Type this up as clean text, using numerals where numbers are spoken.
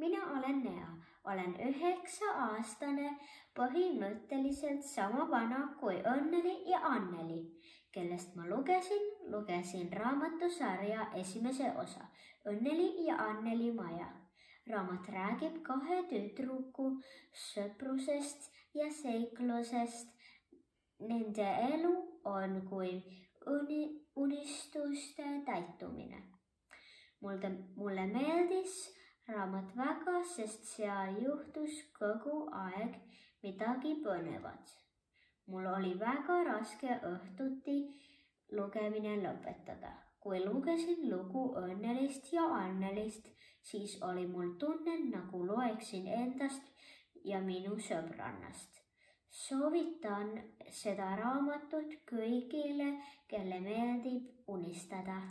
Mina olen Nea, olen 9-aastane, põhimõtteliselt sama vana kui Õnneli ja Anneli, kellest ma lugesin raamatusarja esimese osa, Õnneli ja Anneli maja. Raamat räägib 2 tüdruku sõprusest ja seiklusest. Nende elu on kui unistuste täitumine. Mulle meeldis raamat väga, sest seal juhtus kogu aeg midagi põnevat. Mul oli väga raske õhtuti lugemine lõpetada. Kui lugesin lugu Õnnelist ja Annelist, siis oli mul tunne, nagu loeksin endast ja minu sõbrannast. Soovitan seda raamatut kõigile, kelle meeldib unistada.